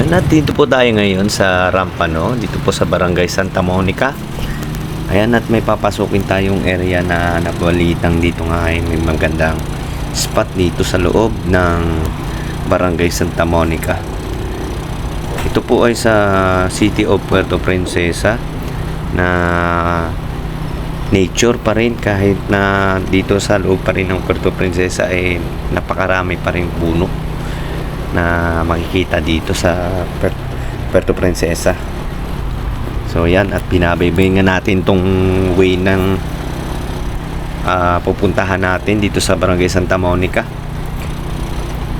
Ayan, at dito po tayo ngayon sa Rampano, dito po sa Barangay Santa Monica. Ayan, at may papasukin tayong area na nabalitang dito nga ay may magandang spot dito sa loob ng Barangay Santa Monica. Ito po ay sa City of Puerto Princesa na nature pa rin, kahit na dito sa loob pa rin ng Puerto Princesa ay napakarami pa rin puno na makikita dito sa Puerto Princesa. So yan, at binabaybay nga natin tong way ng pupuntahan natin dito sa Barangay Santa Monica.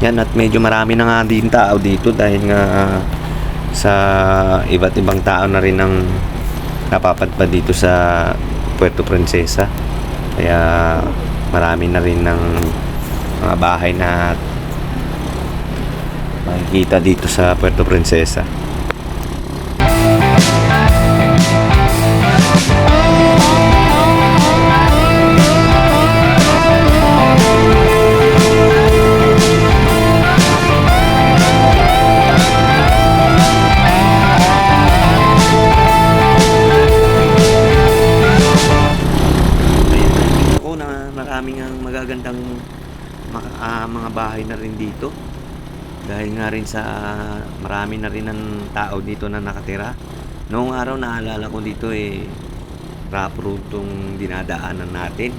Yan, at medyo marami na nga din tao dito dahil nga sa iba't ibang tao na rin ang napapadpad dito sa Puerto Princesa. Kaya marami na rin ng mga bahay na makikita dito sa Puerto Princesa. Ako na maraming ang magagandang mga bahay na rin dito. Dahil nga rin sa marami na rin ang tao dito na nakatira. Noong araw naalala ko dito rough road tong dinadaanan natin.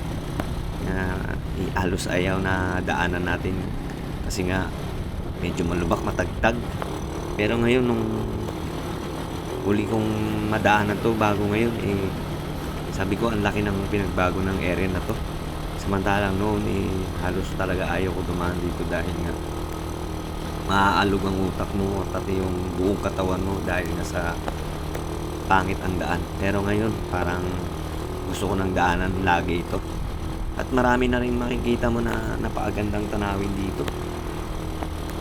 Halos ayaw na daanan natin kasi nga medyo malubak, matagtag. Pero ngayon nung huli kong madaanan to bago ngayon, sabi ko ang laki ng pinagbago ng area na to. Samantalang noon halos talaga ayaw ko dumaan dito dahil nga maaalog ang utak mo at pati yung buong katawan mo dahil nga sa pangit ang daan. Pero ngayon parang gusto ko ng daanan lagi ito. At marami na rin makikita mo na napakagandang tanawin dito.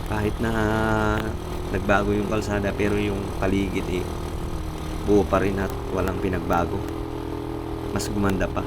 Kahit na nagbago yung kalsada, pero yung paligid buo pa rin at walang pinagbago. Mas gumanda pa.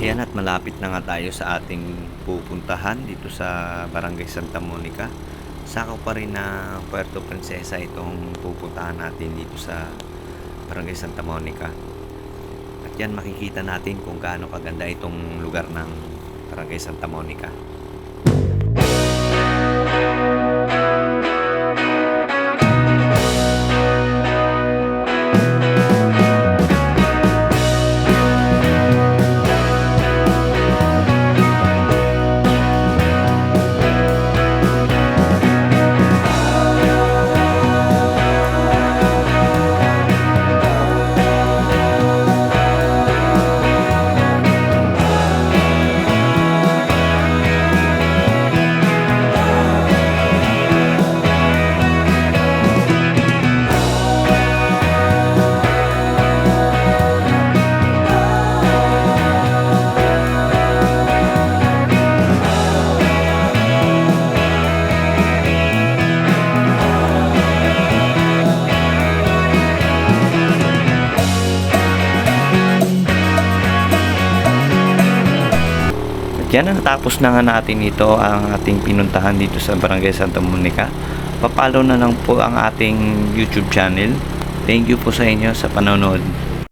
Ayan, at malapit na nga tayo sa ating pupuntahan dito sa Barangay Santa Monica. Sakaw pa rin na Puerto Princesa itong pupuntahan natin dito sa Barangay Santa Monica. At yan, makikita natin kung gaano kaganda itong lugar ng Barangay Santa Monica. yan na, natapos na nga natin ito ang ating pinuntahan dito sa Barangay Santa Monica. Papalo na lang po ang ating YouTube channel. Thank you po sa inyo sa panonood.